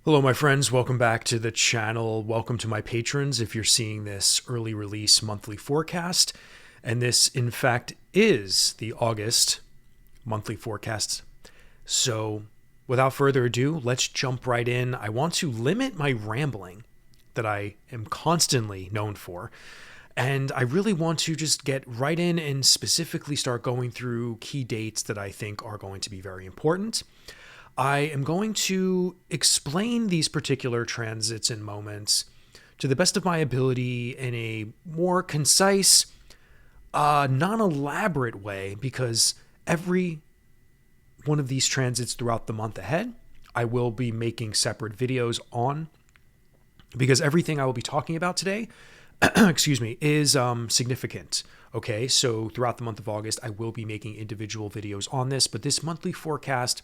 Hello, my friends. Welcome back to the channel. Welcome to my patrons if you're seeing this early release monthly forecast. And this, in fact, is the August monthly forecast. So, without further ado, let's jump right in. I want to limit my rambling that I am constantly known for. And I really want to just get right in and specifically start going through key dates that I think are going to be very important. I am going to explain these particular transits and moments to the best of my ability in a more concise, non elaborate way because every one of these transits throughout the month ahead, I will be making separate videos on because everything I will be talking about today excuse me, is significant. Okay, so throughout the month of August, I will be making individual videos on this, but this monthly forecast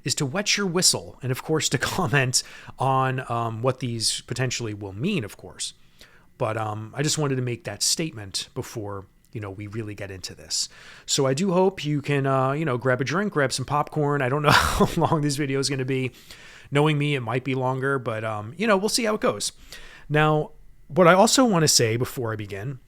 is to wet your whistle and, of course, to comment on what these potentially will mean, of course. But I just wanted to make that statement before we really get into this. So I do hope you can grab a drink, grab some popcorn. I don't know how long this video is going to be. Knowing me, it might be longer, but we'll see how it goes. Now, what I also want to say before I begin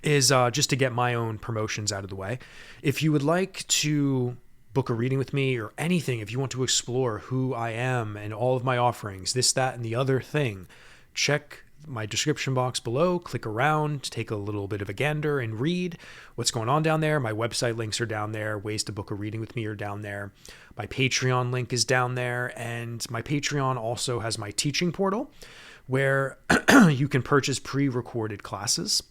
is just to get my own promotions out of the way. If you would like to book a reading with me or anything, if you want to explore who I am and all of my offerings, this, that, and the other thing, check my description box below, click around, take a little bit of a gander and read what's going on down there. My website links are down there. Ways to book a reading with me are down there. My Patreon link is down there. And my Patreon also has my teaching portal where you can purchase pre-recorded classes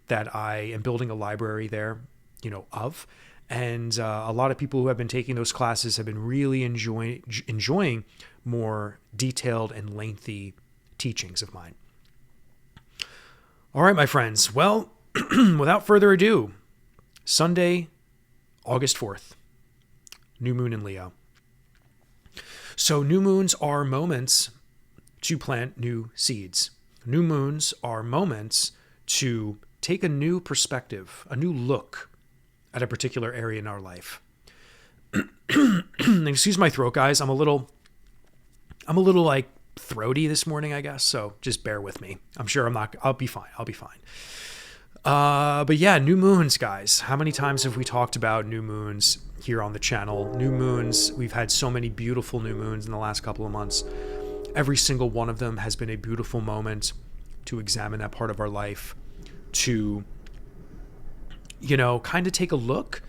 that I am building a library there, of. And a lot of people who have been taking those classes have been really enjoying more detailed and lengthy teachings of mine. All right, my friends. Well, without further ado, Sunday, August 4th, new moon in Leo. So new moons are moments to plant new seeds. New moons are moments to take a new perspective, a new look at a particular area in our life. Excuse my throat, guys. I'm a little like throaty this morning, I guess. So just bear with me. I'm sure I'll be fine. But yeah, new moons, guys. How many times have we talked about new moons here on the channel? New moons. We've had so many beautiful new moons in the last couple of months. Every single one of them has been a beautiful moment to examine that part of our life, to, kind of take a look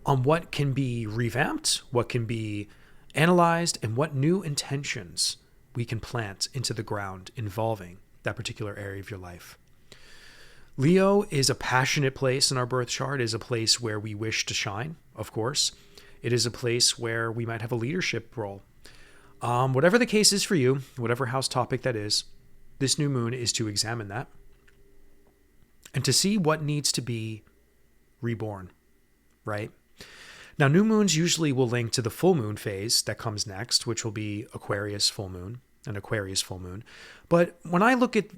on what can be revamped, what can be analyzed, and what new intentions we can plant into the ground involving that particular area of your life. Leo is a passionate place in our birth chart, is a place where we wish to shine, of course. It is a place where we might have a leadership role. Whatever the case is for you, whatever house topic that is, this new moon is to examine that and to see what needs to be reborn, right? Now, new moons usually will link to the full moon phase that comes next, which will be Aquarius full moon, an Aquarius full moon. But when I look at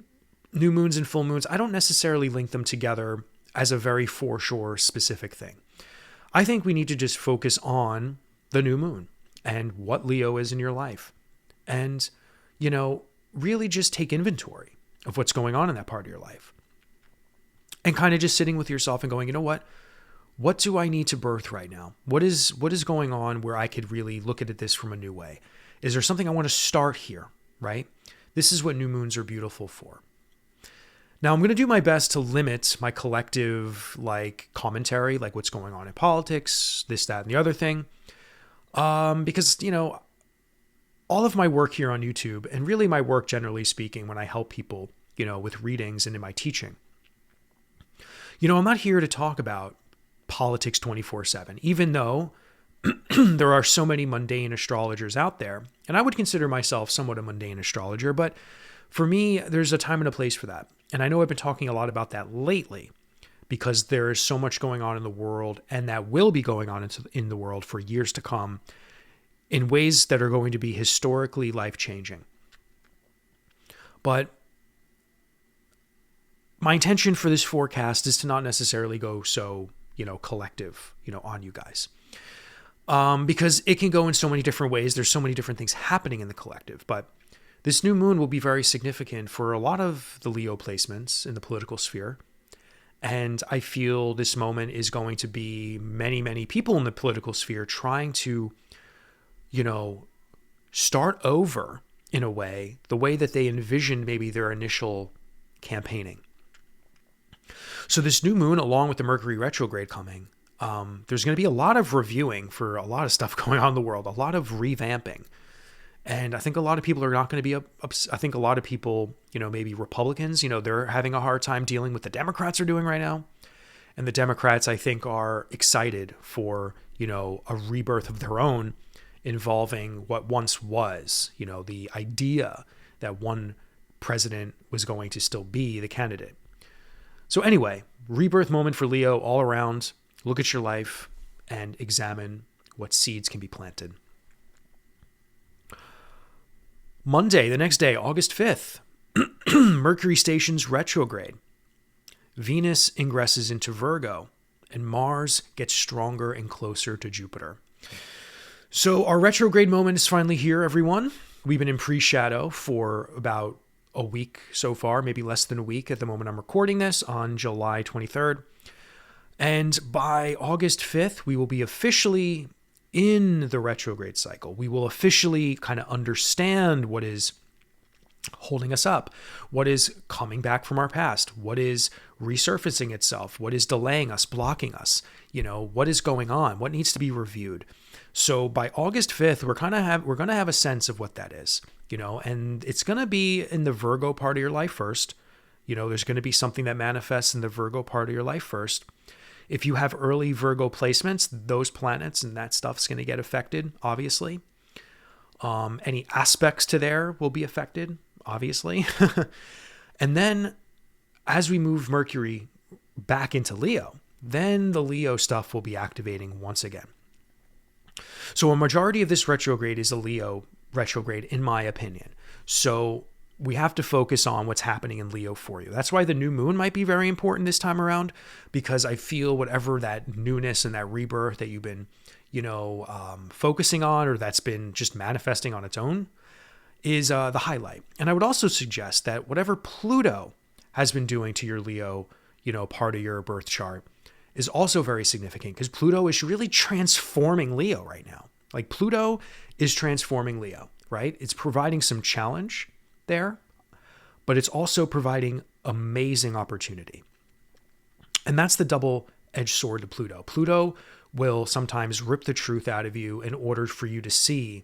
new moons and full moons, I don't necessarily link them together as a very for sure specific thing. I think we need to just focus on the new moon and what Leo is in your life. And, really just take inventory of what's going on in that part of your life. And kind of just sitting with yourself and going, what do I need to birth right now? What is going on where I could really look at this from a new way? Is there something I want to start here, right? This is what new moons are beautiful for. Now, I'm going to do my best to limit my collective commentary, like what's going on in politics, this, that, and the other thing. Because, all of my work here on YouTube, and really my work generally speaking when I help people, with readings and in my teaching, I'm not here to talk about politics 24/7, even though there are so many mundane astrologers out there. And I would consider myself somewhat a mundane astrologer, but for me, there's a time and a place for that. And I know I've been talking a lot about that lately because there is so much going on in the world, and that will be going on in the world for years to come in ways that are going to be historically life-changing. But my intention for this forecast is to not necessarily go so, collective, on you guys. because it can go in so many different ways. There's so many different things happening in the collective. But this new moon will be very significant for a lot of the Leo placements in the political sphere. And I feel this moment is going to be many, many people in the political sphere trying to, start over in a way, the way that they envisioned maybe their initial campaigning. So this new moon, along with the Mercury retrograde coming, there's going to be a lot of reviewing for a lot of stuff going on in the world, a lot of revamping. And I think a lot of people are not going to be I think a lot of people, maybe Republicans, they're having a hard time dealing with the Democrats are doing right now. And the Democrats, I think, are excited for, a rebirth of their own involving what once was, the idea that one president was going to still be the candidate. So anyway, rebirth moment for Leo all around. Look at your life and examine what seeds can be planted. Monday, the next day, August 5th, Mercury stations retrograde. Venus ingresses into Virgo, and Mars gets stronger and closer to Jupiter. So our retrograde moment is finally here, everyone. We've been in pre-shadow for about a week so far, maybe less than a week at the moment I'm recording this on July 23rd. And by August 5th, we will be officially in the retrograde cycle. We will officially kind of understand what is holding us up, what is coming back from our past, what is resurfacing itself, what is delaying us, blocking us, what is going on, what needs to be reviewed. So by August 5th, we're going to have a sense of what that is, and it's going to be in the Virgo part of your life first. There's going to be something that manifests in the Virgo part of your life first. If you have early Virgo placements, those planets and that stuff's going to get affected, obviously. Any aspects to there will be affected, obviously. And then as we move Mercury back into Leo, then the Leo stuff will be activating once again. So a majority of this retrograde is a Leo retrograde, in my opinion. So we have to focus on what's happening in Leo for you. That's why the new moon might be very important this time around, because I feel whatever that newness and that rebirth that you've been, focusing on, or that's been just manifesting on its own, is the highlight. And I would also suggest that whatever Pluto has been doing to your Leo, part of your birth chart is also very significant, because Pluto is really transforming Leo right now. Like Pluto is transforming Leo, right? It's providing some challenge there, but it's also providing amazing opportunity. And that's the double-edged sword to Pluto. Pluto will sometimes rip the truth out of you in order for you to see,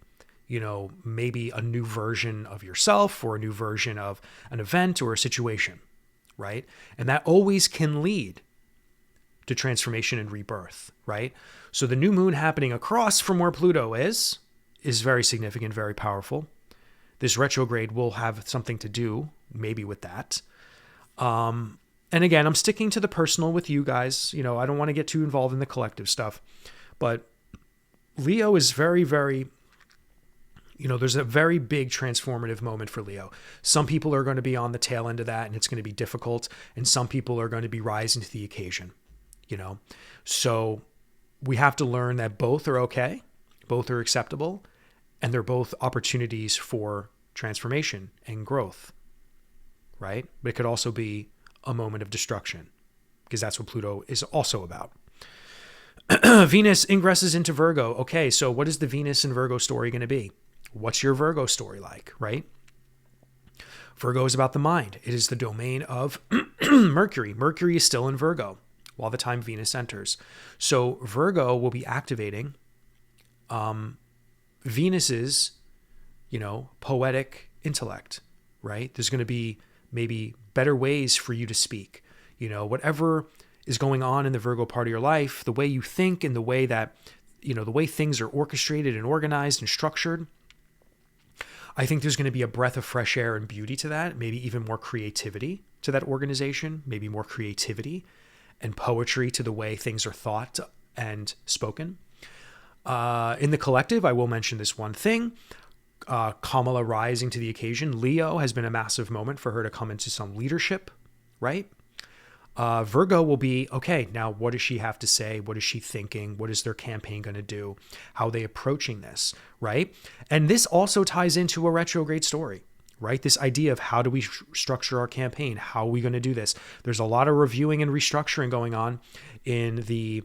maybe a new version of yourself or a new version of an event or a situation, right? And that always can lead to transformation and rebirth, right? So the new moon happening across from where Pluto is very significant, very powerful. This retrograde will have something to do maybe with that. And again, I'm sticking to the personal with you guys. I don't want to get too involved in the collective stuff. But Leo is very, very, there's a very big transformative moment for Leo. Some people are going to be on the tail end of that, and it's going to be difficult. And some people are going to be rising to the occasion, So we have to learn that both are okay, both are acceptable, and they're both opportunities for transformation and growth, right? But it could also be a moment of destruction, because that's what Pluto is also about. Venus ingresses into Virgo. Okay, so what is the Venus and Virgo story going to be? What's your Virgo story like, right? Virgo is about the mind. It is the domain of Mercury. Mercury is still in Virgo while the time Venus enters. So Virgo will be activating Venus's, poetic intellect, right? There's going to be maybe better ways for you to speak. Whatever is going on in the Virgo part of your life, the way you think and the way that, the way things are orchestrated and organized and structured, I think there's going to be a breath of fresh air and beauty to that, maybe even more creativity to that organization, maybe more creativity and poetry to the way things are thought and spoken. In the collective, I will mention this one thing. Kamala rising to the occasion. Leo has been a massive moment for her to come into some leadership, right? Virgo will be, okay, now what does she have to say? What is she thinking? What is their campaign going to do? How are they approaching this, right? And this also ties into a retrograde story, right? This idea of how do we structure our campaign? How are we going to do this? There's a lot of reviewing and restructuring going on in the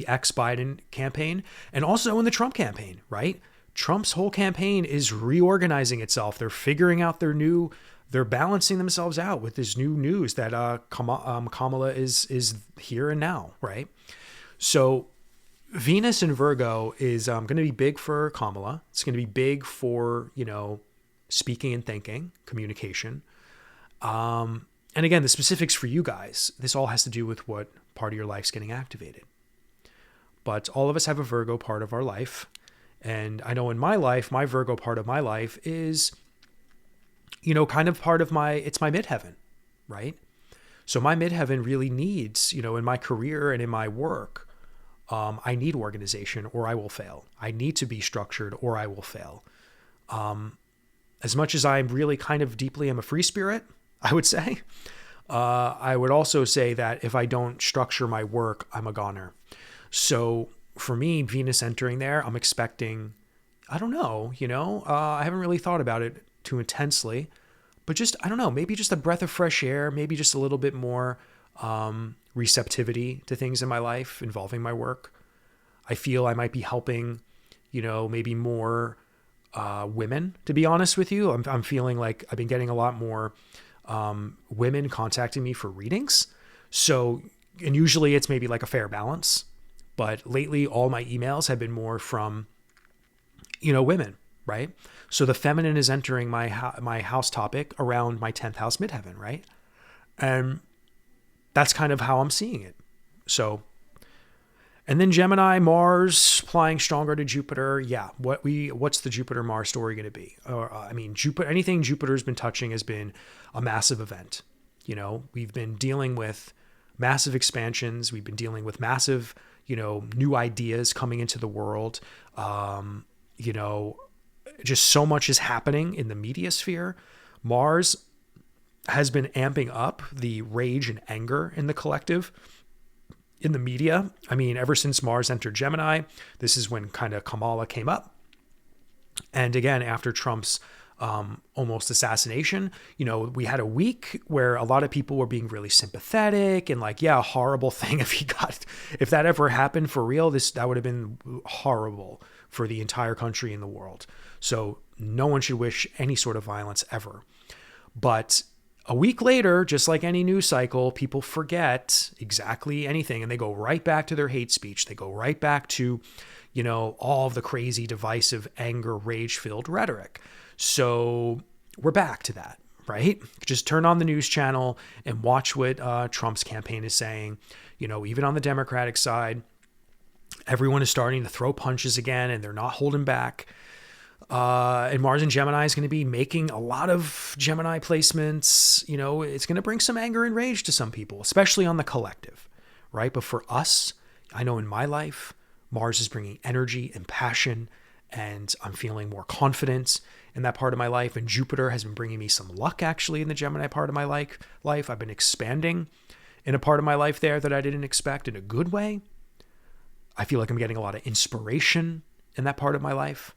ex-Biden campaign and also in the Trump campaign, right? Trump's whole campaign is reorganizing itself. They're figuring out they're balancing themselves out with this new news that Kamala is here and now, right? So Venus in Virgo is going to be big for Kamala. It's going to be big for, speaking and thinking, communication. And again, the specifics for you guys, this all has to do with what part of your life's getting activated. But all of us have a Virgo part of our life. And I know in my life, my Virgo part of my life is, kind of part of it's my midheaven, right? So my midheaven really needs, in my career and in my work, I need organization or I will fail. I need to be structured or I will fail. As much as I really kind of deeply am a free spirit, I would say, I would also say that if I don't structure my work, I'm a goner. So for me, Venus entering there, I'm expecting, I don't know, I haven't really thought about it too intensely, but just, I don't know, maybe just a breath of fresh air, maybe just a little bit more receptivity to things in my life involving my work. I feel I might be helping, maybe more women, to be honest with you. I'm feeling like I've been getting a lot more women contacting me for readings. So, and usually it's maybe like a fair balance, but lately all my emails have been more from, women, right? So the feminine is entering my house topic around my 10th house midheaven, right? And that's kind of how I'm seeing it. So, and then Gemini, Mars flying stronger to Jupiter. Yeah. What's the Jupiter Mars story going to be? Jupiter, anything Jupiter's been touching has been a massive event. We've been dealing with massive expansions. We've been dealing with massive, new ideas coming into the world. Just so much is happening in the media sphere. Mars has been amping up the rage and anger in the collective, in the media. Ever since Mars entered Gemini, this is when kind of Kamala came up. And again, after Trump's almost assassination, we had a week where a lot of people were being really sympathetic and like, yeah, horrible thing if that ever happened for real, that would have been horrible for the entire country and the world. So no one should wish any sort of violence ever. But a week later, just like any news cycle, people forget exactly anything and they go right back to their hate speech. They go right back to, all of the crazy, divisive, anger, rage-filled rhetoric. So we're back to that, right? Just turn on the news channel and watch what Trump's campaign is saying. Even on the Democratic side, everyone is starting to throw punches again and they're not holding back. And Mars and Gemini is going to be making a lot of Gemini placements. It's going to bring some anger and rage to some people, especially on the collective, right? But for us, I know in my life, Mars is bringing energy and passion, and I'm feeling more confident in that part of my life. And Jupiter has been bringing me some luck actually in the Gemini part of my life. I've been expanding in a part of my life there that I didn't expect in a good way. I feel like I'm getting a lot of inspiration in that part of my life.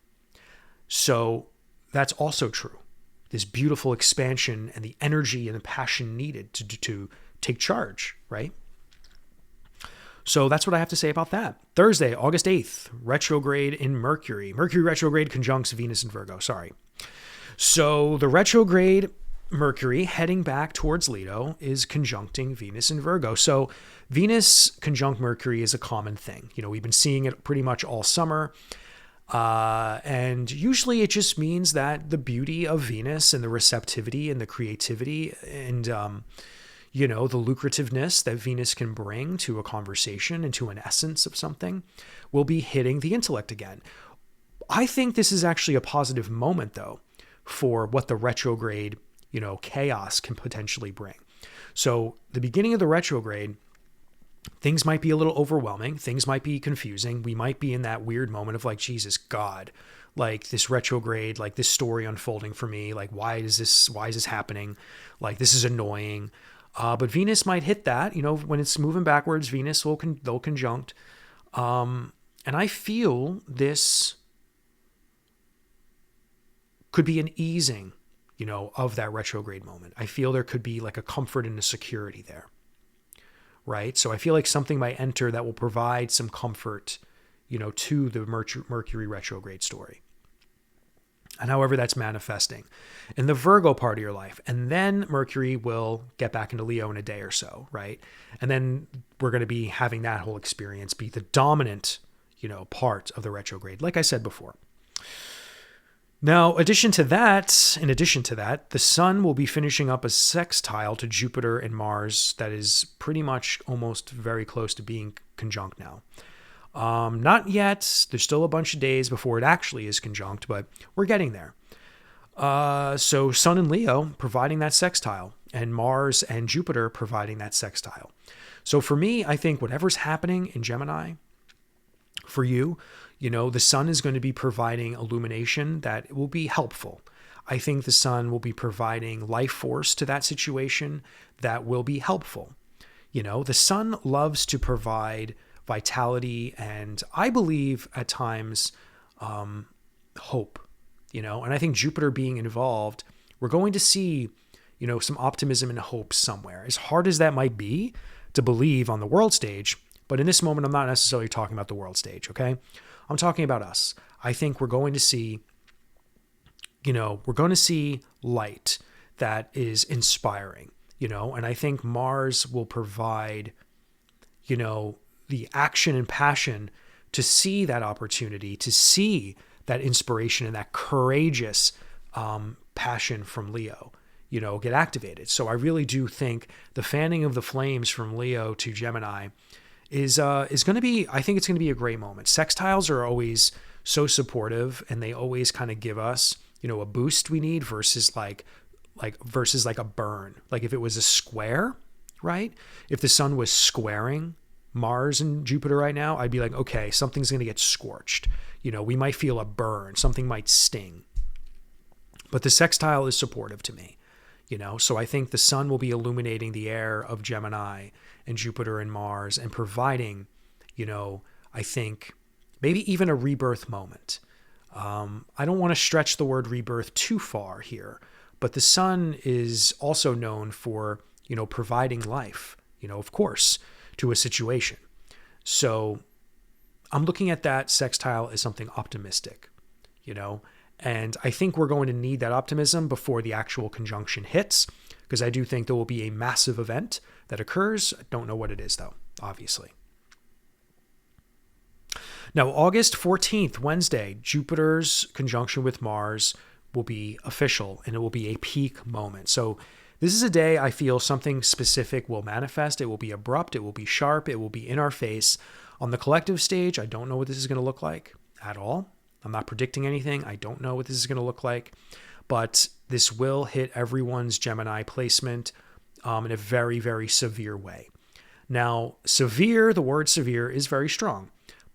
So that's also true. This beautiful expansion and the energy and the passion needed to take charge, right? So that's what I have to say about that. Thursday, August 8th, retrograde in Mercury. Mercury retrograde conjuncts Venus in Virgo, sorry. So the retrograde Mercury heading back towards Leo is conjuncting Venus in Virgo. So Venus conjunct Mercury is a common thing. We've been seeing it pretty much all summer. And usually it just means that the beauty of Venus and the receptivity and the creativity and, the lucrativeness that Venus can bring to a conversation and to an essence of something will be hitting the intellect again. I think this is actually a positive moment though, for what the retrograde, chaos can potentially bring. So the beginning of the retrograde, things might be a little overwhelming. Things might be confusing. We might be in that weird moment of like, Jesus, God, like this retrograde, like this story unfolding for me. Like, why is this happening? Like, this is annoying. But Venus might hit that, when it's moving backwards, Venus they'll conjunct. And I feel this could be an easing, of that retrograde moment. I feel there could be like a comfort and a security there, right? So I feel like something might enter that will provide some comfort, to the Mercury retrograde story. And however that's manifesting in the Virgo part of your life. And then Mercury will get back into Leo in a day or so, right? And then we're going to be having that whole experience be the dominant, part of the retrograde, like I said before. Now, in addition to that, the Sun will be finishing up a sextile to Jupiter and Mars that is pretty much almost very close to being conjunct now. Not yet. There's still a bunch of days before it actually is conjunct, but we're getting there. So Sun and Leo providing that sextile, and Mars and Jupiter providing that sextile. So for me, I think whatever's happening in Gemini, for you, the Sun is going to be providing illumination that will be helpful. I think the Sun will be providing life force to that situation that will be helpful. The Sun loves to provide vitality and, I believe at times, hope, and I think Jupiter being involved, we're going to see, some optimism and hope somewhere. As hard as that might be to believe on the world stage, but in this moment, I'm not necessarily talking about the world stage, okay? I'm talking about us. I think we're going to see, light that is inspiring, and I think Mars will provide, the action and passion to see that opportunity, to see that inspiration and that courageous passion from Leo, get activated. So I really do think the fanning of the flames from Leo to Gemini is going to be, I think it's going to be a great moment. Sextiles are always so supportive, and they always kind of give us, a boost we need versus like a burn. Like if it was a square, right? If the Sun was squaring Mars and Jupiter right now, I'd be like, okay, something's going to get scorched. We might feel a burn, something might sting. But the sextile is supportive to me, so I think the Sun will be illuminating the air of Gemini and Jupiter and Mars and providing, I think maybe even a rebirth moment. I don't want to stretch the word rebirth too far here, but the Sun is also known for, providing life, of course, to a situation. So I'm looking at that sextile as something optimistic, and I think we're going to need that optimism before the actual conjunction hits, because I do think there will be a massive event that occurs. I don't know what it is, though, obviously. Now, August 14th, Wednesday, Jupiter's conjunction with Mars will be official, and it will be a peak moment. So this is a day I feel something specific will manifest. It will be abrupt. It will be sharp. It will be in our face. On the collective stage, I don't know what this is going to look like at all. I'm not predicting anything. I don't know what this is going to look like, but this will hit everyone's Gemini placement in a very, very severe way. Now, severe, the word severe is very strong,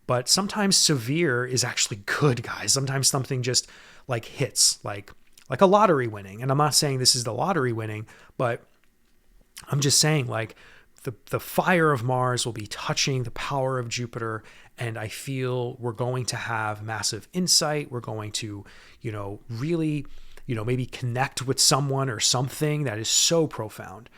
but sometimes severe is actually good, guys. Sometimes something just like hits, like a lottery winning. And I'm not saying this is the lottery winning, but I'm just saying like the fire of Mars will be touching the power of Jupiter. And I feel we're going to have massive insight. We're going to, really, maybe connect with someone or something that is so profound.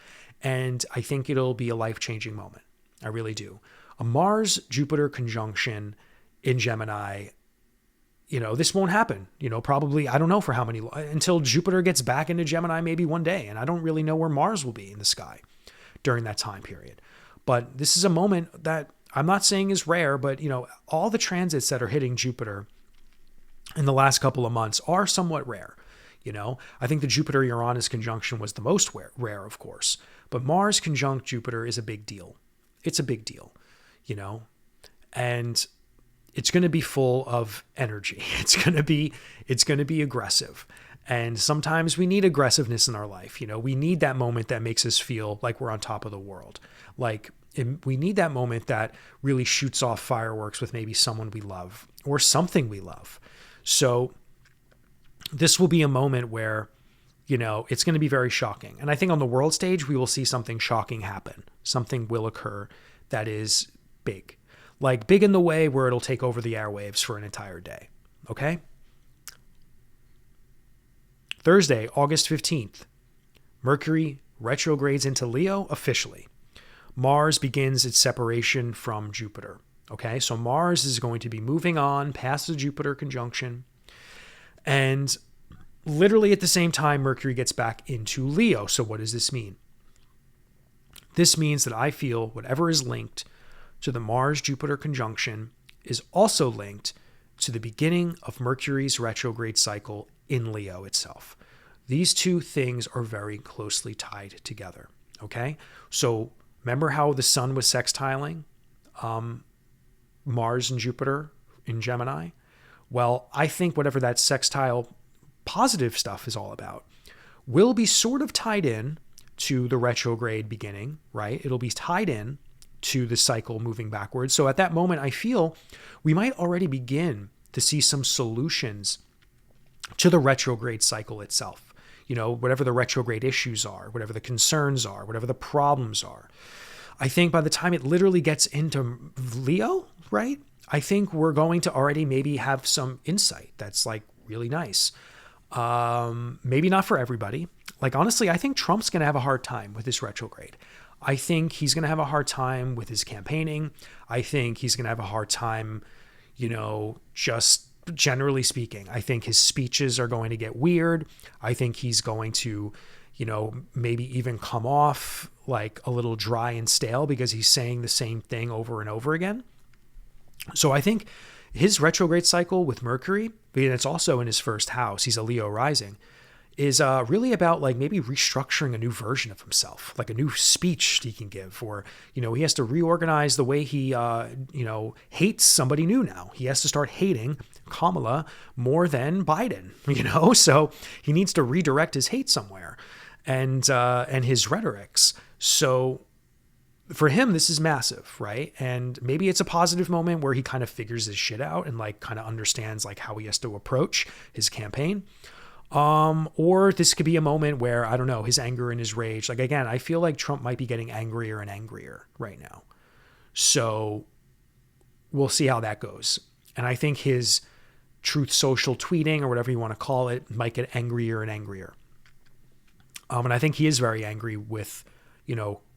And I think it'll be a life-changing moment. I really do. A Mars-Jupiter conjunction in Gemini, this won't happen, probably, I don't know for how many, until Jupiter gets back into Gemini, maybe one day. And I don't really know where Mars will be in the sky during that time period. But this is a moment that I'm not saying is rare, but, all the transits that are hitting Jupiter in the last couple of months are somewhat rare. I think the Jupiter-Uranus conjunction was the most rare, of course. But Mars conjunct Jupiter is a big deal. It's a big deal, and it's going to be full of energy. It's going to be aggressive. And sometimes we need aggressiveness in our life. We need that moment that makes us feel like we're on top of the world. We need that moment that really shoots off fireworks with maybe someone we love or something we love. So this will be a moment where, it's going to be very shocking. And I think on the world stage, we will see something shocking happen. Something will occur that is big. Like big in the way where it'll take over the airwaves for an entire day. Okay? Thursday, August 15th, Mercury retrogrades into Leo officially. Mars begins its separation from Jupiter. Okay, so Mars is going to be moving on past the Jupiter conjunction. And literally at the same time, Mercury gets back into Leo. So what does this mean? This means that I feel whatever is linked to the Mars-Jupiter conjunction is also linked to the beginning of Mercury's retrograde cycle in Leo itself. These two things are very closely tied together. Okay, so remember how the sun was sextiling Mars and Jupiter in Gemini? Well, I think whatever that sextile positive stuff is all about will be sort of tied in to the retrograde beginning, right? It'll be tied in to the cycle moving backwards. So at that moment, I feel we might already begin to see some solutions to the retrograde cycle itself. Whatever the retrograde issues are, whatever the concerns are, whatever the problems are. I think by the time it literally gets into Leo, right? I think we're going to already maybe have some insight that's like really nice. Maybe not for everybody. Like, honestly, I think Trump's going to have a hard time with this retrograde. I think he's going to have a hard time with his campaigning. I think he's going to have a hard time, just generally speaking. I think his speeches are going to get weird. I think he's going to, maybe even come off like a little dry and stale because he's saying the same thing over and over again. So I think his retrograde cycle with Mercury, and it's also in his first house, he's a Leo rising, is really about like maybe restructuring a new version of himself, like a new speech he can give, or, he has to reorganize the way he, hates somebody new now. He has to start hating Kamala more than Biden, so he needs to redirect his hate somewhere and his rhetorics. So for him, this is massive, right? And maybe it's a positive moment where he kind of figures his shit out and like kind of understands like how he has to approach his campaign. Or this could be a moment where, I don't know, his anger and his rage. Like, again, I feel like Trump might be getting angrier and angrier right now. So we'll see how that goes. And I think his Truth Social tweeting or whatever you want to call it might get angrier and angrier. And I think he is very angry with,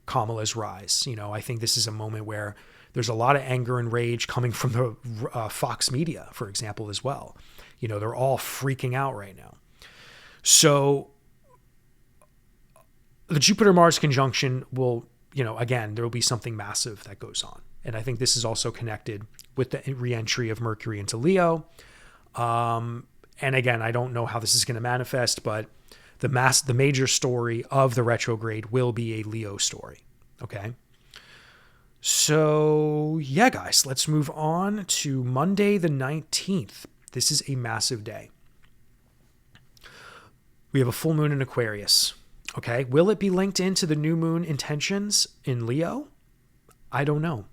Kamala's rise. I think this is a moment where there's a lot of anger and rage coming from the Fox media, for example, as well. They're all freaking out right now. So the Jupiter-Mars conjunction will, again, there will be something massive that goes on. And I think this is also connected with the re-entry of Mercury into Leo. And again, I don't know how this is going to manifest, but the major story of the retrograde will be a Leo story. Okay. So yeah, guys, let's move on to Monday the 19th. This is a massive day. We have a full moon in Aquarius. Okay. Will it be linked into the new moon intentions in Leo? I don't know.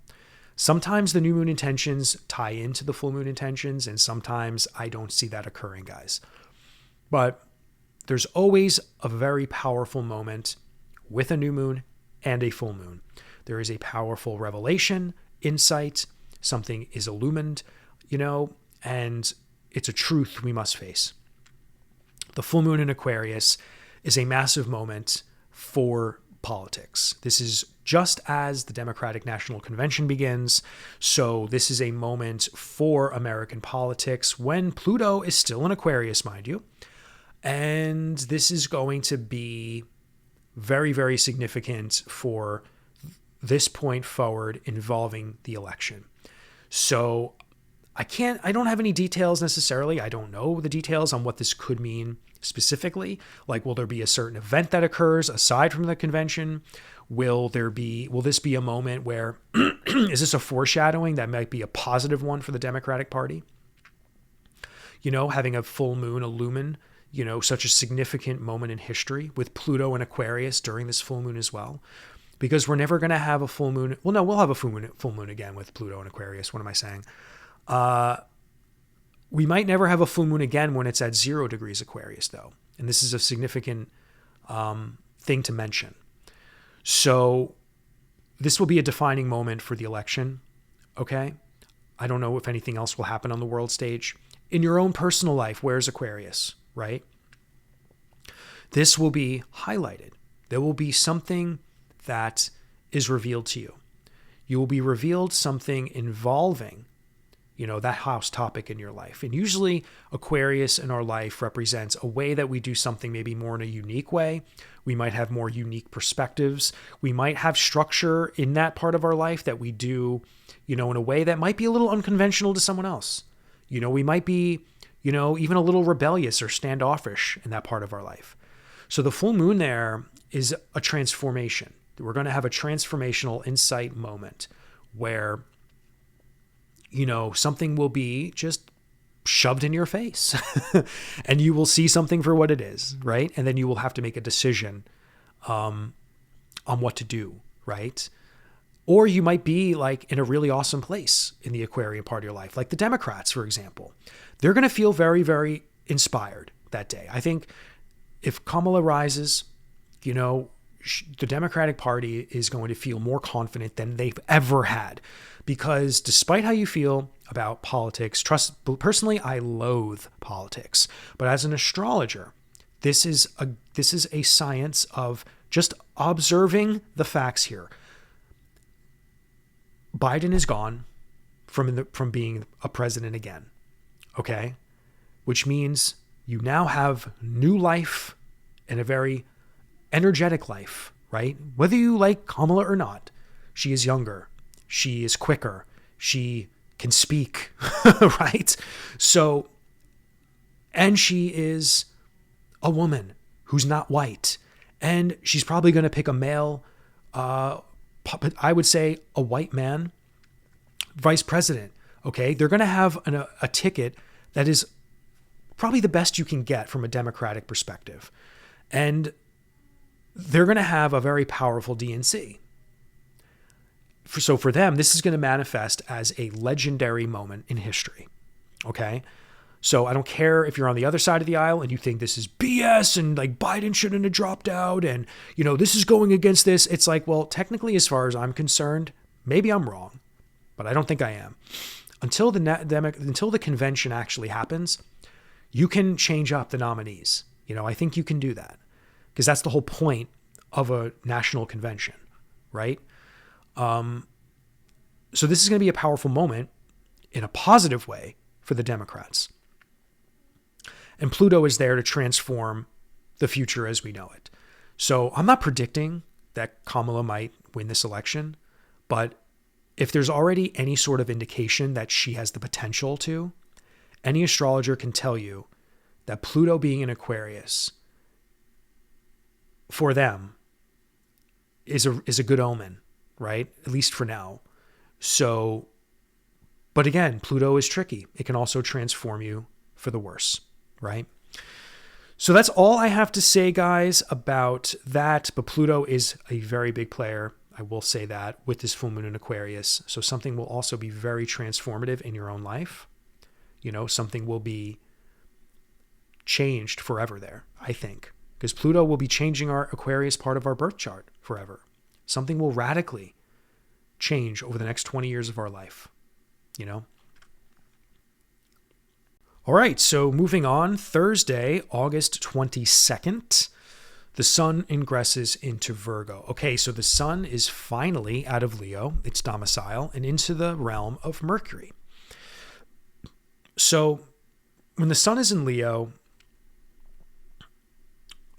Sometimes the new moon intentions tie into the full moon intentions, and sometimes I don't see that occurring, guys. But there's always a very powerful moment with a new moon and a full moon. There is a powerful revelation, insight, something is illumined, and it's a truth we must face. The full moon in Aquarius is a massive moment for politics. This is just as the Democratic National Convention begins. So this is a moment for American politics when Pluto is still in Aquarius, mind you. And this is going to be very, very significant for this point forward involving the election. So I don't have any details necessarily. I don't know the details on what this could mean specifically. Like, will there be a certain event that occurs aside from the convention? Will this be a moment where, is this a foreshadowing that might be a positive one for the Democratic Party? Having a full moon illumine, such a significant moment in history with Pluto and Aquarius during this full moon as well. Because we're never going to have a full moon. Well, no, we'll have a full moon again with Pluto and Aquarius. What am I saying? We might never have a full moon again when it's at 0 degrees Aquarius, though. And this is a significant thing to mention. So this will be a defining moment for the election, okay? I don't know if anything else will happen on the world stage. In your own personal life, where's Aquarius, right? This will be highlighted. There will be something that is revealed to you. You will be revealed something involving, that house topic in your life. And usually Aquarius in our life represents a way that we do something maybe more in a unique way. We might have more unique perspectives. We might have structure in that part of our life that we do, in a way that might be a little unconventional to someone else. We might be, even a little rebellious or standoffish in that part of our life. So the full moon there is a transformation. We're going to have a transformational insight moment where, something will be just shoved in your face and you will see something for what it is, right? And then you will have to make a decision on what to do, right? Or you might be like in a really awesome place in the Aquarian part of your life, like the Democrats, for example. They're going to feel very, very inspired that day. I think if Kamala rises, the Democratic Party is going to feel more confident than they've ever had, because despite how you feel about politics, personally, I loathe politics, but as an astrologer, this is a science of just observing the facts here. Biden is gone from being a president again, okay? Which means you now have new life and a very energetic life, right? Whether you like Kamala or not, she is younger, she is quicker, she can speak, right? So, and she is a woman who's not white, and she's probably going to pick a male, I would say a white man, vice president, okay? They're going to have a ticket that is probably the best you can get from a Democratic perspective. And they're going to have a very powerful DNC. So for them, this is going to manifest as a legendary moment in history, okay? So I don't care if you're on the other side of the aisle and you think this is BS and like Biden shouldn't have dropped out and, this is going against this. It's like, well, technically, as far as I'm concerned, maybe I'm wrong, but I don't think I am. Until the convention actually happens, you can change up the nominees. I think you can do that because that's the whole point of a national convention, right? So this is going to be a powerful moment in a positive way for the Democrats. And Pluto is there to transform the future as we know it. So I'm not predicting that Kamala might win this election, but if there's already any sort of indication that she has the potential to, any astrologer can tell you that Pluto being in Aquarius for them is a good omen, right? At least for now. So, but again, Pluto is tricky. It can also transform you for the worse, right? So that's all I have to say, guys, about that. But Pluto is a very big player. I will say that with this full moon in Aquarius. So something will also be very transformative in your own life. Something will be changed forever there, I think. Because Pluto will be changing our Aquarius part of our birth chart forever. Something will radically change over the next 20 years of our life, All right, so moving on, Thursday, August 22nd, the sun ingresses into Virgo. Okay, so the sun is finally out of Leo, its domicile, and into the realm of Mercury. So when the sun is in Leo,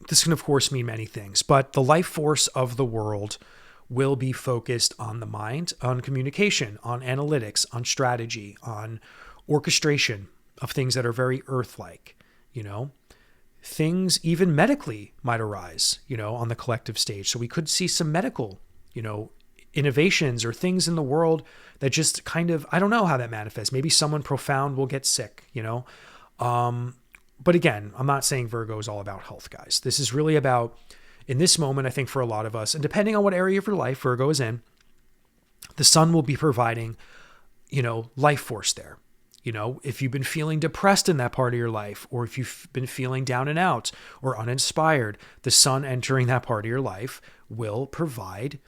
this can, of course, mean many things, but the life force of the world will be focused on the mind, on communication, on analytics, on strategy, on orchestration of things that are very earth-like, Things even medically might arise, on the collective stage. So we could see some medical, innovations or things in the world that just kind of, I don't know how that manifests. Maybe someone profound will get sick, But again, I'm not saying Virgo is all about health, guys. This is really about, in this moment, I think for a lot of us, and depending on what area of your life Virgo is in, the sun will be providing, life force there. If you've been feeling depressed in that part of your life, or if you've been feeling down and out or uninspired, the sun entering that part of your life will provide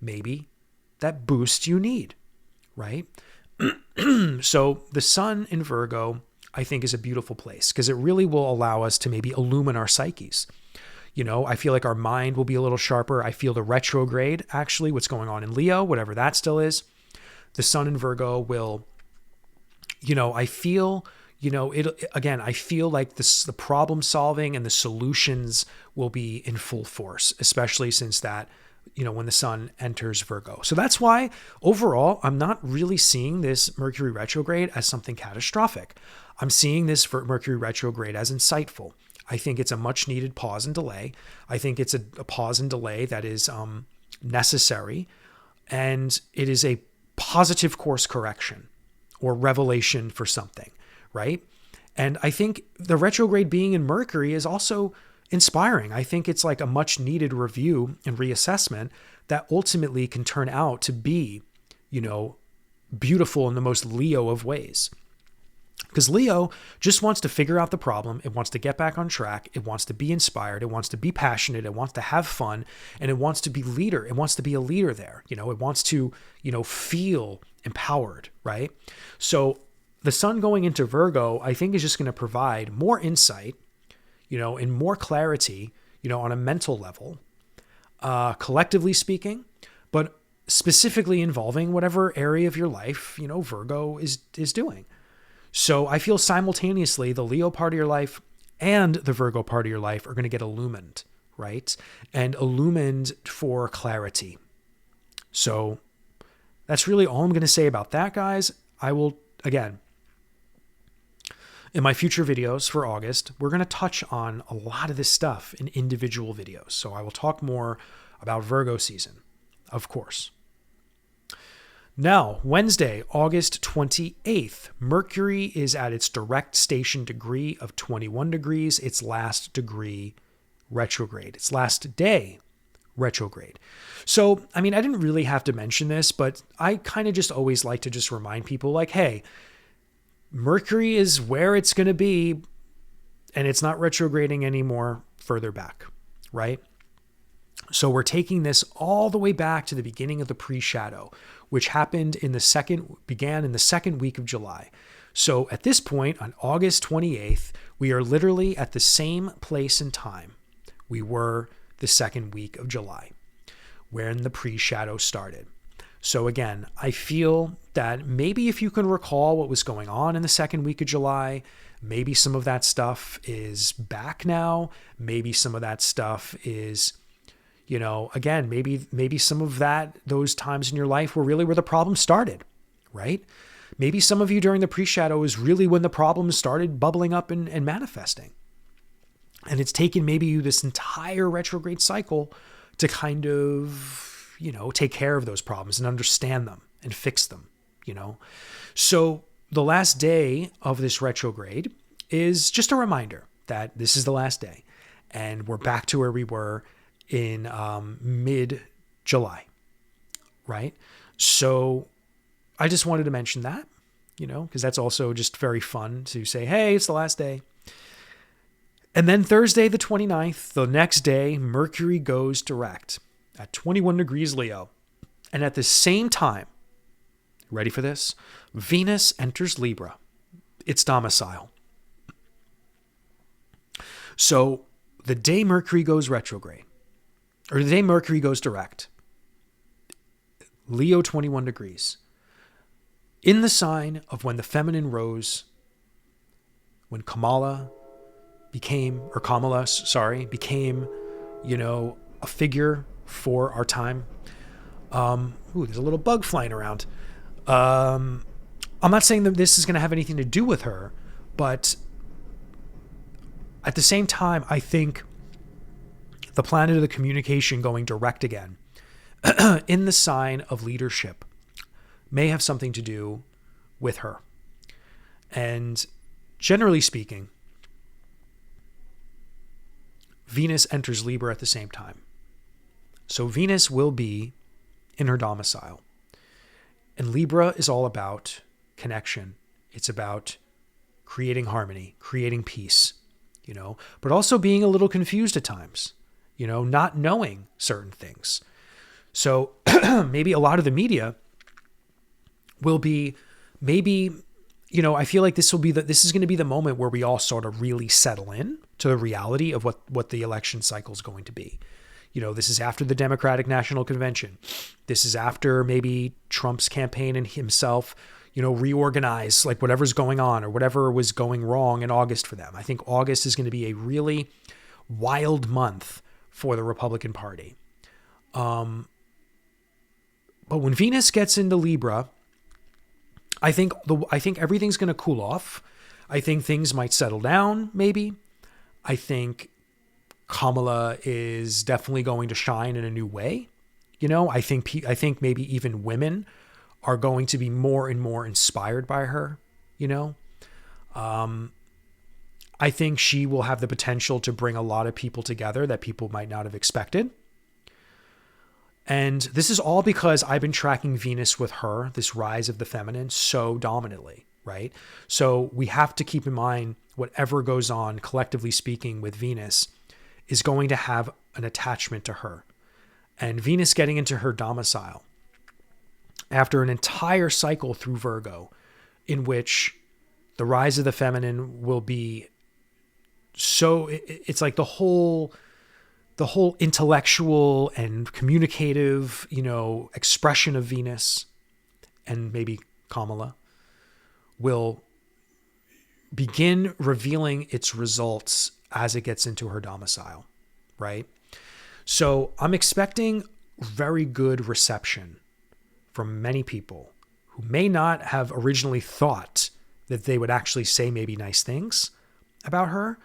maybe that boost you need, right? So the sun in Virgo, I think, is a beautiful place because it really will allow us to maybe illumine our psyches. I feel like our mind will be a little sharper. I feel the retrograde, actually, what's going on in Leo, whatever that still is. The sun in Virgo will, I feel, I feel like the problem solving and the solutions will be in full force, especially since that, when the sun enters Virgo. So that's why overall, I'm not really seeing this Mercury retrograde as something catastrophic. I'm seeing this Mercury retrograde as insightful. I think it's a much needed pause and delay. I think it's a pause and delay that is necessary, and it is a positive course correction or revelation for something, right? And I think the retrograde being in Mercury is also inspiring. I think it's like a much needed review and reassessment that ultimately can turn out to be, beautiful in the most Leo of ways. Because Leo just wants to figure out the problem. It wants to get back on track. It wants to be inspired. It wants to be passionate. It wants to have fun. And it wants to be leader. It wants to be a leader there. It wants to, feel empowered, right? So the sun going into Virgo, I think, is just going to provide more insight, and more clarity, on a mental level, collectively speaking, but specifically involving whatever area of your life, Virgo is doing. So I feel simultaneously the Leo part of your life and the Virgo part of your life are going to get illumined, right? And illumined for clarity. So that's really all I'm going to say about that, guys. I will, again, in my future videos for August, we're going to touch on a lot of this stuff in individual videos. So I will talk more about Virgo season, of course. Now, Wednesday, August 28th, Mercury is at its direct station degree of 21 degrees, its last degree retrograde, its last day retrograde. So, I didn't really have to mention this, but I kind of just always like to just remind people like, hey, Mercury is where it's going to be, and it's not retrograding anymore further back, right? So we're taking this all the way back to the beginning of the pre-shadow, which began in the second week of July. So at this point, on August 28th, we are literally at the same place and time we were the second week of July, when the pre-shadow started. So again, I feel that maybe if you can recall what was going on in the second week of July, maybe some of that stuff is back now. Maybe some of that stuff is, again, maybe some of those times in your life were really where the problem started, right? Maybe some of you during the pre-shadow is really when the problems started bubbling up and manifesting. And it's taken maybe you this entire retrograde cycle to kind of, take care of those problems and understand them and fix them, So the last day of this retrograde is just a reminder that this is the last day and we're back to where we were in mid-July, right? So I just wanted to mention that, because that's also just very fun to say, hey, it's the last day. And then Thursday, the 29th, the next day, Mercury goes direct at 21 degrees Leo. And at the same time, ready for this? Venus enters Libra, its domicile. So the day Mercury goes retrograde, or the day Mercury goes direct, Leo 21 degrees, in the sign of when the feminine rose, when Kamala became, a figure for our time. There's a little bug flying around. I'm not saying that this is going to have anything to do with her, but at the same time, I think the planet of the communication going direct again in the sign of leadership may have something to do with her. And generally speaking, Venus enters Libra at the same time. So Venus will be in her domicile. And Libra is all about connection, It's about creating harmony, creating peace, but also being a little confused at times, not knowing certain things. So maybe a lot of the media will be I feel like this is going to be the moment where we all sort of really settle in to the reality of what the election cycle is going to be. This is after the Democratic National Convention. This is after maybe Trump's campaign and himself, reorganize like whatever's going on or whatever was going wrong in August for them. I think August is going to be a really wild month for the Republican Party. But when Venus gets into Libra, I think everything's going to cool off. I think things might settle down, maybe. I think Kamala is definitely going to shine in a new way. I think maybe even women are going to be more and more inspired by her. I think she will have the potential to bring a lot of people together that people might not have expected. And this is all because I've been tracking Venus with her, this rise of the feminine, so dominantly, right? So we have to keep in mind whatever goes on, collectively speaking, with Venus is going to have an attachment to her. And Venus getting into her domicile after an entire cycle through Virgo, in which the rise of the feminine will be so, it's like the whole intellectual and communicative, expression of Venus and maybe Kamala will begin revealing its results as it gets into her domicile, right? So I'm expecting very good reception from many people who may not have originally thought that they would actually say maybe nice things about her.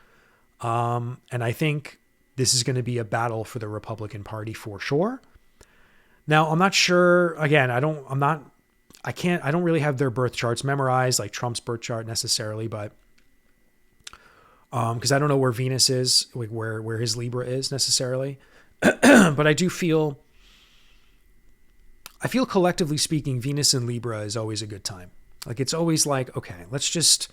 And I think this is going to be a battle for the Republican Party for sure. Now, I'm not sure, again, I don't really have their birth charts memorized, like Trump's birth chart necessarily, but because I don't know where Venus is, like where his Libra is necessarily. But I feel collectively speaking, Venus in Libra is always a good time. Like it's always like, okay, let's just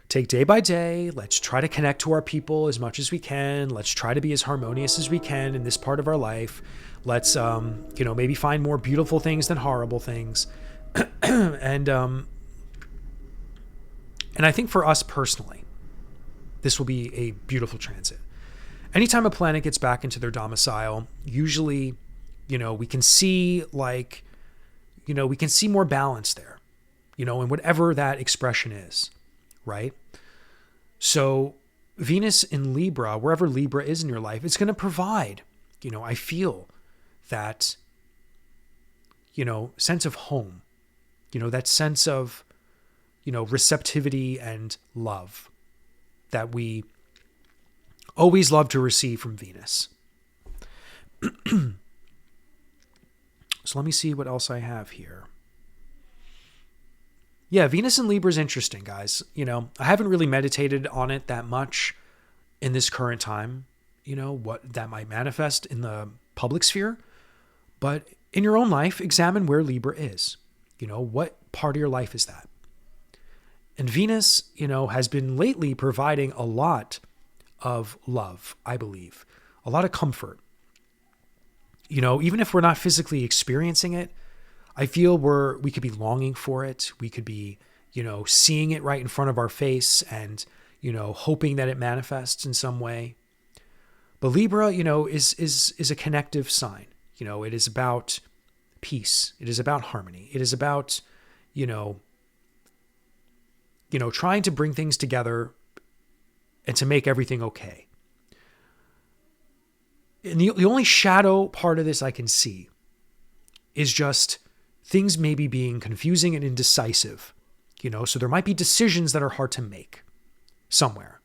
take day by day. Let's try to connect to our people as much as we can. Let's try to be as harmonious as we can in this part of our life. Let's, maybe find more beautiful things than horrible things. And I think for us personally, this will be a beautiful transit. Anytime a planet gets back into their domicile, usually, we can see more balance there, in whatever that expression is, right? So Venus in Libra, wherever Libra is in your life, it's going to provide, I feel that, sense of home, that sense of, receptivity and love that we always love to receive from Venus. So let me see what else I have here. Yeah, Venus in Libra is interesting, guys. I haven't really meditated on it that much in this current time, what that might manifest in the public sphere. But in your own life, examine where Libra is. What part of your life is that? And Venus, has been lately providing a lot of love, I believe, a lot of comfort. Even if we're not physically experiencing it, I feel we could be longing for it. We could be, seeing it right in front of our face and, hoping that it manifests in some way. But Libra, is a connective sign. It is about peace. It is about harmony. It is about, trying to bring things together and to make everything okay. And the only shadow part of this I can see is just things maybe being confusing and indecisive, so there might be decisions that are hard to make somewhere.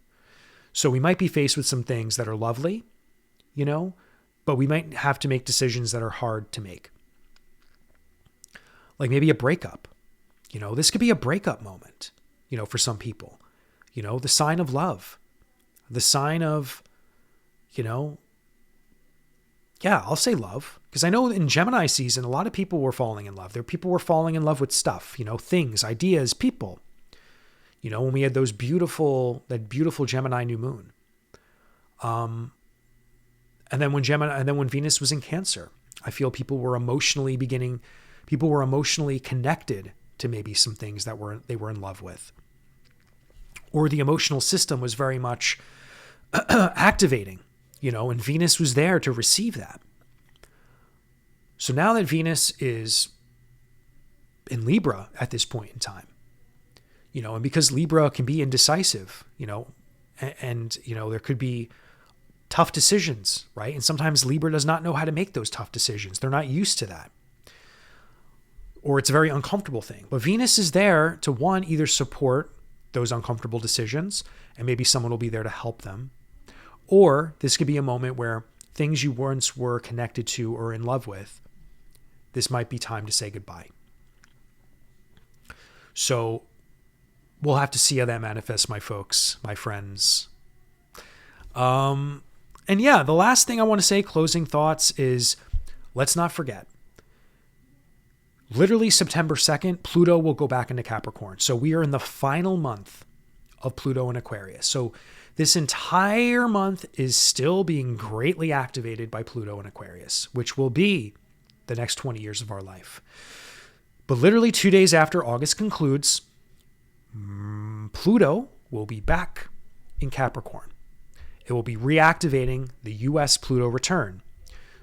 So we might be faced with some things that are lovely, but we might have to make decisions that are hard to make. Like maybe a breakup, this could be a breakup moment, for some people, the sign of love, the sign of, I'll say love, because I know in Gemini season, a lot of people were falling in love. People were falling in love with stuff, things, ideas, people. when we had that beautiful Gemini new moon. And then when Venus was in Cancer, I feel people were emotionally connected to maybe some things that they were in love with. Or the emotional system was very much activating, and Venus was there to receive that. So now that Venus is in Libra at this point in time, and because Libra can be indecisive, and there could be tough decisions, right? And sometimes Libra does not know how to make those tough decisions. They're not used to that. Or it's a very uncomfortable thing. But Venus is there to, one, either support those uncomfortable decisions, and maybe someone will be there to help them. Or this could be a moment where things you once were connected to or in love with, this might be time to say goodbye. So we'll have to see how that manifests, my folks, my friends. And yeah, the last thing I want to say, closing thoughts, is let's not forget. Literally September 2nd, Pluto will go back into Capricorn. So we are in the final month of Pluto in Aquarius. So this entire month is still being greatly activated by Pluto in Aquarius, which will be the next 20 years of our life. But literally 2 days after August concludes, Pluto will be back in Capricorn. It will be reactivating the US Pluto return.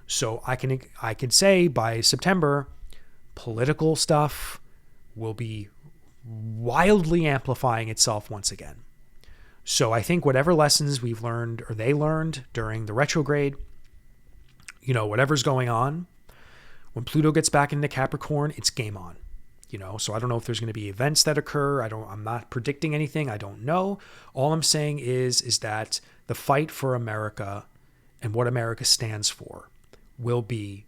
So I could say by September, political stuff will be wildly amplifying itself once again. So I think whatever lessons we've learned or they learned during the retrograde, whatever's going on, when Pluto gets back into Capricorn, it's game on. So I don't know if there's going to be events that occur. I'm not predicting anything. I don't know. All I'm saying is that the fight for America and what America stands for will be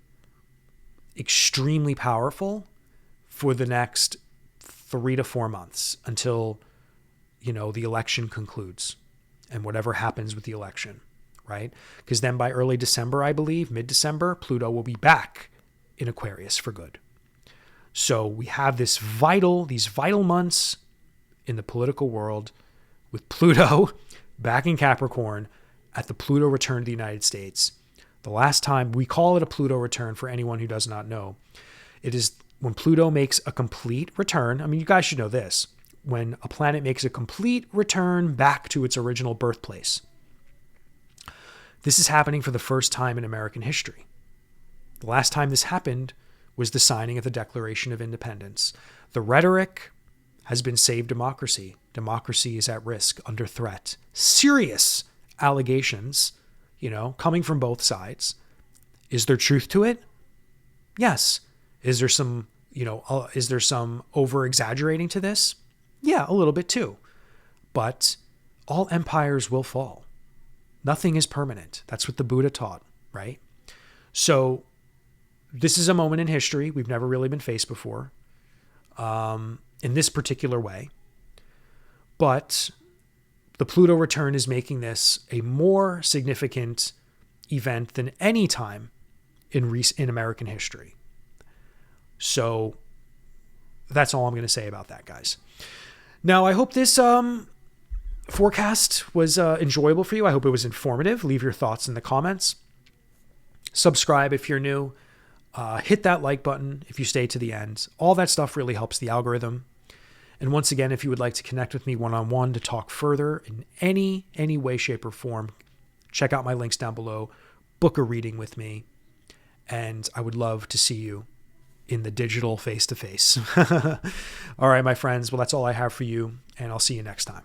extremely powerful for the next 3 to 4 months until, the election concludes and whatever happens with the election, right? Because then by early December, I believe, mid-December, Pluto will be back in Aquarius for good. So we have these vital months in the political world with Pluto back in Capricorn at the Pluto return to the United States. The last time, we call it a Pluto return for anyone who does not know. It is when Pluto makes a complete return. I mean, you guys should know this. When a planet makes a complete return back to its original birthplace. This is happening for the first time in American history. The last time this happened was the signing of the Declaration of Independence. The rhetoric has been save democracy. Democracy is at risk, under threat. Serious allegations, coming from both sides. Is there truth to it? Yes. Is there some over exaggerating to this? Yeah, a little bit too. But all empires will fall. Nothing is permanent. That's what the Buddha taught, right? So this is a moment in history we've never really been faced before, in this particular way. But the Pluto return is making this a more significant event than any time in American history. So that's all I'm going to say about that, guys. Now, I hope this forecast was enjoyable for you. I hope it was informative. Leave your thoughts in the comments. Subscribe if you're new. Hit that like button if you stay to the end. All that stuff really helps the algorithm. And once again, if you would like to connect with me one-on-one to talk further in any way, shape, or form, check out my links down below. Book a reading with me. And I would love to see you in the digital face-to-face. All right, my friends. Well, that's all I have for you, and I'll see you next time.